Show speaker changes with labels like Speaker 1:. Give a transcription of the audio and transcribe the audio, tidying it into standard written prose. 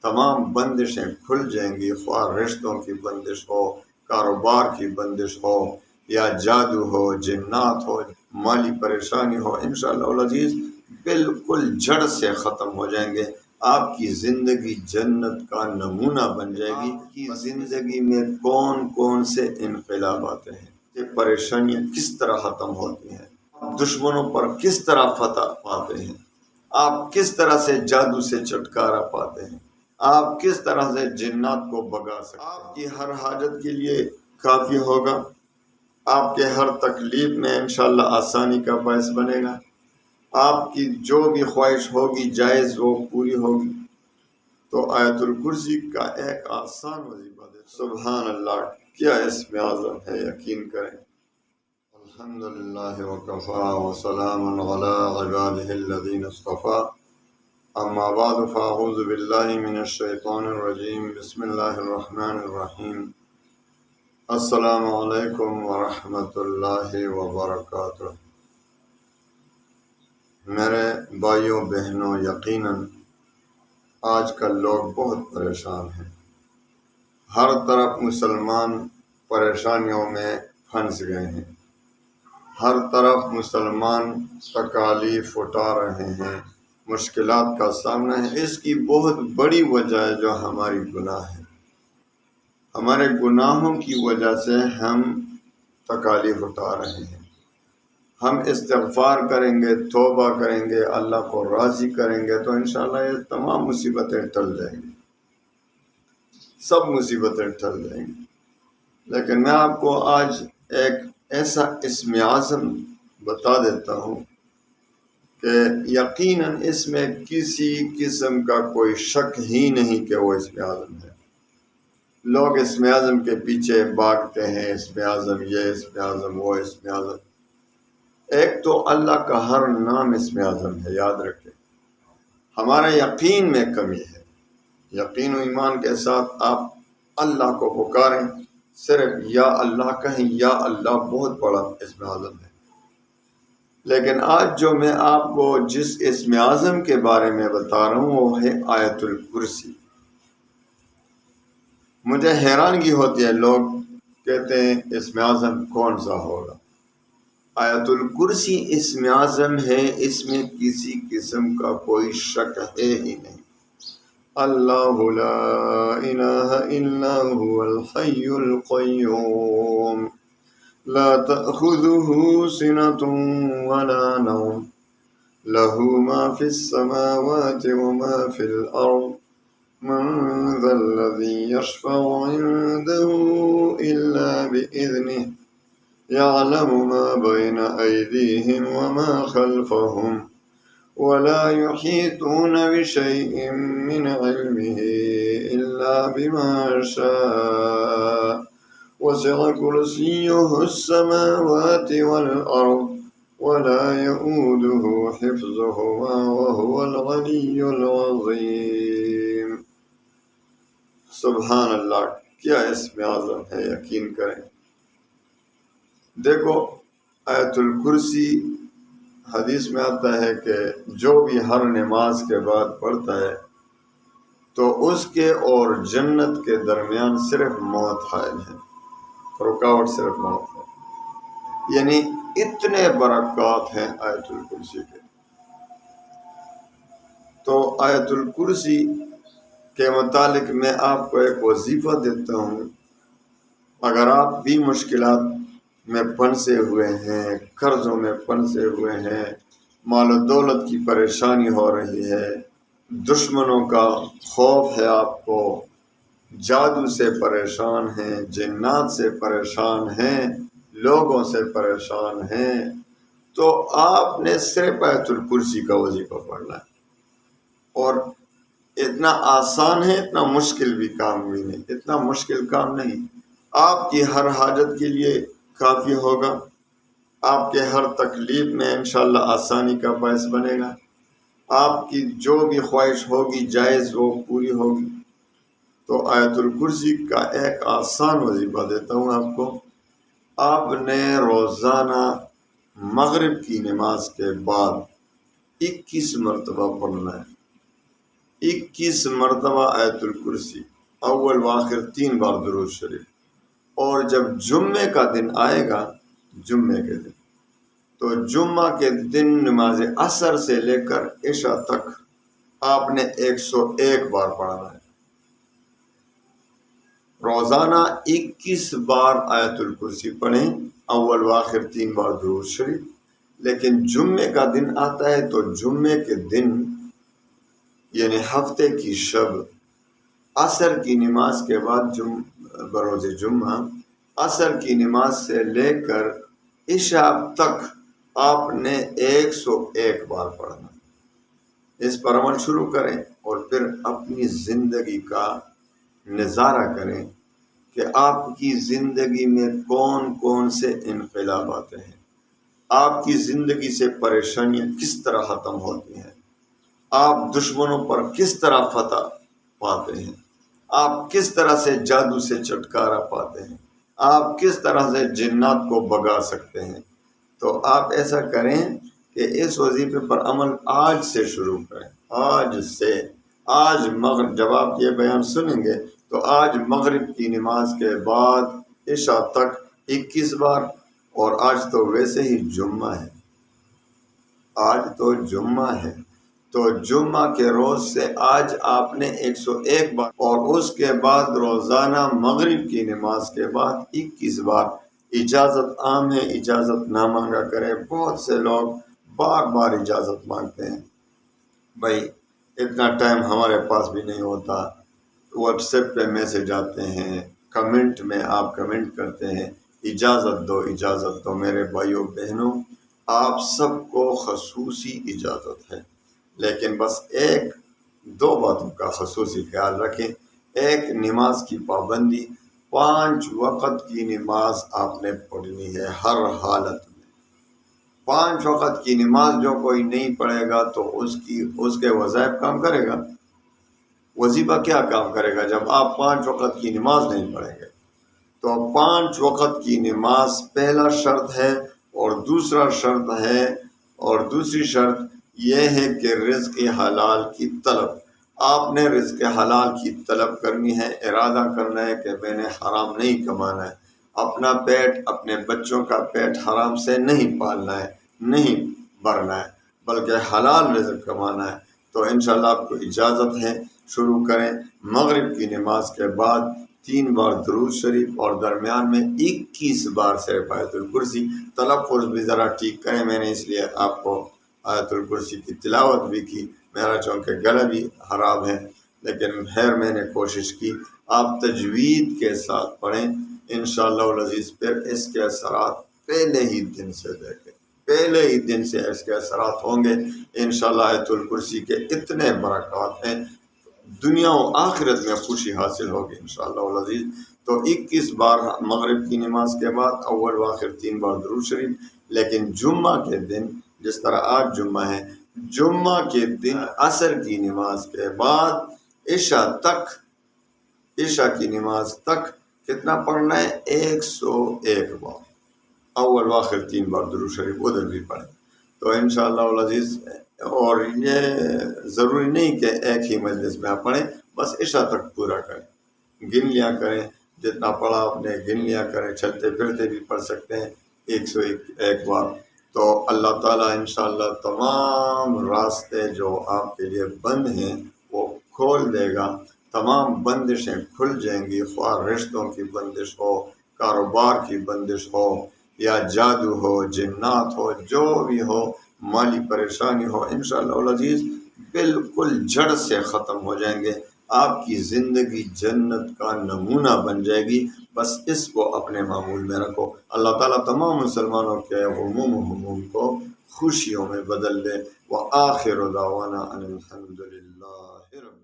Speaker 1: تمام بندشیں کھل جائیں گی، خواہ رشتوں کی بندش ہو، کاروبار کی بندش ہو، یا جادو ہو، جنات ہو، مالی پریشانی ہو، انشاءاللہ العزیز بالکل جڑ سے ختم ہو جائیں گے۔ آپ کی زندگی جنت کا نمونہ بن جائے گی۔ آپ کی زندگی میں کون کون سے انقلاب آتے ہیں، یہ پریشانیاں کس طرح ختم ہوتی ہیں، دشمنوں پر کس طرح فتح پاتے ہیں، آپ کس طرح سے جادو سے چھٹکارا پاتے ہیں، آپ کس طرح سے جنات کو بھگا سکتے ہیں۔ آپ کی ہر حاجت کے لیے کافی ہوگا، آپ کے ہر تکلیف میں انشاءاللہ آسانی کا باعث بنے گا، آپ کی جو بھی خواہش ہوگی جائز وہ پوری ہوگی۔ تو آیت الکرسی کا ایک آسان وظیفہ دے، سبحان اللہ کیا اسم اعظم ہے، یقین کریں۔ الحمدللہ وکفا وسلام علی عبادہ الذین اصطفیٰ، اما بعد فاعوذ باللہ من الشیطان الرجیم، بسم اللہ الرحمن الرحیم۔ السلام علیکم ورحمۃ اللہ وبرکاتہ۔ میرے بھائیوں بہنوں، یقیناً آج کل لوگ بہت پریشان ہیں، ہر طرف مسلمان پریشانیوں میں پھنس گئے ہیں، ہر طرف مسلمان تکالیف اٹھا رہے ہیں، مشکلات کا سامنا ہے۔ اس کی بہت بڑی وجہ ہے جو ہماری گناہ ہے، ہمارے گناہوں کی وجہ سے ہم تکالیف اٹھا رہے ہیں۔ ہم استغفار کریں گے، توبہ کریں گے، اللہ کو راضی کریں گے تو انشاءاللہ یہ تمام مصیبتیں ٹل جائیں گی، سب مصیبتیں ٹل جائیں گی۔ لیکن میں آپ کو آج ایک ایسا اسم اعظم بتا دیتا ہوں کہ یقیناً اس میں کسی قسم کا کوئی شک ہی نہیں کہ وہ اسم اعظم ہے۔ لوگ اسم اعظم کے پیچھے بھاگتے ہیں، اسم اعظم یہ، اسم اعظم وہ، اسم اعظم۔ ایک تو اللہ کا ہر نام اسم اعظم ہے، یاد رکھیں۔ ہمارے یقین میں کمی ہے، یقین و ایمان کے ساتھ آپ اللہ کو پکاریں، صرف یا اللہ کہیں، یا اللہ بہت بڑا اسم اعظم ہے۔ لیکن آج جو میں آپ کو جس اسم اعظم کے بارے میں بتا رہا ہوں وہ ہے آیت الکرسی۔ مجھے حیرانگی ہوتی ہے، لوگ کہتے ہیں اسم اعظم کون سا ہوگا۔ آیت الکرسی اسم اعظم ہے، اس میں کسی قسم کا کوئی شک ہے ہی نہیں۔ اللہ لا الہ الا هو الحی القیوم لا تأخذه سنة ولا نوم له ما في السماوات وما في الأرض من ذا الذي يشفع عنده إلا بإذنه يعلم ما بين أيديهم وما خلفهم ولا يحيطون بشيء من علمه إلا بما شاء وسع كرسيه السماوات والأرض ولا يؤوده حفظهما وهو العلي العظيم۔ سبحان اللہ کیا اسم اعظم ہے، یقین کریں۔ دیکھو آیت الکرسی حدیث میں آتا ہے کہ جو بھی ہر نماز کے بعد پڑھتا ہے تو اس کے اور جنت کے درمیان صرف موت حائل ہے، رکاوٹ صرف موت ہے۔ یعنی اتنے برکات ہیں آیت الکرسی کے۔ تو آیت الکرسی کے متعلق میں آپ کو ایک وظیفہ دیتا ہوں، اگر آپ بھی مشکلات میں پھنسے ہوئے ہیں، قرضوں میں پھنسے ہوئے ہیں، مال و دولت کی پریشانی ہو رہی ہے، دشمنوں کا خوف ہے آپ کو، جادو سے پریشان ہیں، جنات سے پریشان ہیں، لوگوں سے پریشان ہیں، تو آپ نے صرف آیت الکرسی کا وظیفہ پڑھنا ہے۔ اور اتنا آسان ہے، اتنا مشکل بھی کام بھی نہیں، اتنا مشکل کام نہیں۔ آپ کی ہر حاجت کے لیے کافی ہوگا، آپ کے ہر تکلیف میں انشاءاللہ آسانی کا باعث بنے گا، آپ کی جو بھی خواہش ہوگی جائز وہ پوری ہوگی۔ تو آیت الکرسی کا ایک آسان وظیفہ دیتا ہوں آپ کو۔ آپ نے روزانہ مغرب کی نماز کے بعد 21 مرتبہ پڑھنا ہے، 21 مرتبہ آیت الکرسی، اول و آخر 3 بار درود شریف۔ اور جب جمعے کا دن آئے گا، جمعے کے دن، تو جمعہ کے دن نماز عصر سے لے کر عشاء تک آپ نے 101 بار پڑھنا ہے۔ روزانہ 21 بار آیت الکرسی پڑھیں، اول و آخر 3 بار درود شریف۔ لیکن جمعے کا دن آتا ہے تو جمعے کے دن یعنی ہفتے کی شب عصر کی نماز کے بعد بروز جمعہ عصر کی نماز سے لے کر عشاء تک آپ نے 101 بار پڑھنا۔ اس پر عمل شروع کریں اور پھر اپنی زندگی کا نظارہ کریں کہ آپ کی زندگی میں کون کون سے انقلاب آتے ہیں، آپ کی زندگی سے پریشانیاں کس طرح ختم ہوتی ہیں، آپ دشمنوں پر کس طرح فتح پاتے ہیں، آپ کس طرح سے جادو سے چھٹکارا پاتے ہیں، آپ کس طرح سے جنات کو بھگا سکتے ہیں۔ تو آپ ایسا کریں کہ اس وظیفے پر عمل آج سے شروع کریں، آج سے۔ آج مغرب جب آپ یہ بیان سنیں گے تو آج مغرب کی نماز کے بعد عشاء تک 21 بار، اور آج تو ویسے ہی جمعہ ہے، آج تو جمعہ ہے، تو جمعہ کے روز سے آج آپ نے 101 بار، اور اس کے بعد روزانہ مغرب کی نماز کے بعد 21 بار۔ اجازت عام ہے، اجازت نہ مانگا کریں۔ بہت سے لوگ بار بار اجازت مانگتے ہیں، بھائی اتنا ٹائم ہمارے پاس بھی نہیں ہوتا، واٹس ایپ پہ میسج آتے ہیں، کمنٹ میں آپ کمنٹ کرتے ہیں، اجازت دو اجازت دو۔ میرے بھائیوں بہنوں، آپ سب کو خصوصی اجازت ہے، لیکن بس ایک دو باتوں کا خصوصی خیال رکھیں۔ ایک، نماز کی پابندی، 5 وقت کی نماز آپ نے پڑھنی ہے ہر حالت میں۔ 5 وقت کی نماز جو کوئی نہیں پڑھے گا تو اس کے وظائف کام کرے گا؟ وظیفہ کیا کام کرے گا جب آپ 5 وقت کی نماز نہیں پڑھیں گے؟ تو 5 وقت کی نماز پہلا شرط ہے، اور دوسری شرط یہ ہے کہ رزق حلال کی طلب۔ آپ نے رزق حلال کی طلب کرنی ہے، ارادہ کرنا ہے کہ میں نے حرام نہیں کمانا ہے، اپنا پیٹ، اپنے بچوں کا پیٹ حرام سے نہیں پالنا ہے، نہیں بھرنا ہے، بلکہ حلال رزق کمانا ہے۔ تو انشاءاللہ آپ کو اجازت ہے، شروع کریں۔ مغرب کی نماز کے بعد 3 بار درود شریف، اور درمیان میں 21 بار صرف آیت الکرسی۔ تلفظ بھی ذرا ٹھیک کریں، میں نے اس لیے آپ کو آیت الکرسی کی تلاوت بھی کی، میرا چونکہ گلا بھی خراب ہے، لیکن خیر میں نے کوشش کی۔ آپ تجوید کے ساتھ پڑھیں انشاءاللہ العزیز، پھر اس کے اثرات پہلے ہی دن سے دیکھیں، پہلے ہی دن سے اس کے اثرات ہوں گے انشاءاللہ۔ آیت الکرسی کے اتنے برکات ہیں، دنیا و آخرت میں خوشی حاصل ہوگی انشاءاللہ العزیز۔ تو 21 بار مغرب کی نماز کے بعد، اول و آخر 3 بار درود شریف۔ لیکن جمعہ کے دن، جس طرح آج جمعہ ہے، جمعہ کے دن عصر کی نماز کے بعد عشاء کی نماز تک کتنا پڑھنا ہے؟ 101 بار، اول و آخر 3 بار درود شریف ادھر بھی پڑھیں۔ تو انشاءاللہ العزیز، اور یہ ضروری نہیں کہ ایک ہی مجلس میں آپ پڑھیں، بس عشاء تک پورا کریں، گن لیا کریں، جتنا پڑھا آپ نے گن لیا کریں، چلتے پھرتے بھی پڑھ سکتے ہیں 101 بار۔ تو اللہ تعالیٰ انشاءاللہ تمام راستے جو آپ کے لیے بند ہیں وہ کھول دے گا، تمام بندشیں کھل جائیں گی، خواہ رشتوں کی بندش ہو، کاروبار کی بندش ہو، یا جادو ہو، جنات ہو، جو بھی ہو، مالی پریشانی ہو، انشاءاللہ العزیز بالکل جڑ سے ختم ہو جائیں گے۔ آپ کی زندگی جنت کا نمونہ بن جائے گی۔ بس اس کو اپنے معمول میں رکھو۔ اللہ تعالیٰ تمام مسلمانوں کے غموم و ہموم کو خوشیوں میں بدل دے۔ وآخر دعوانا ان الحمد للہ رب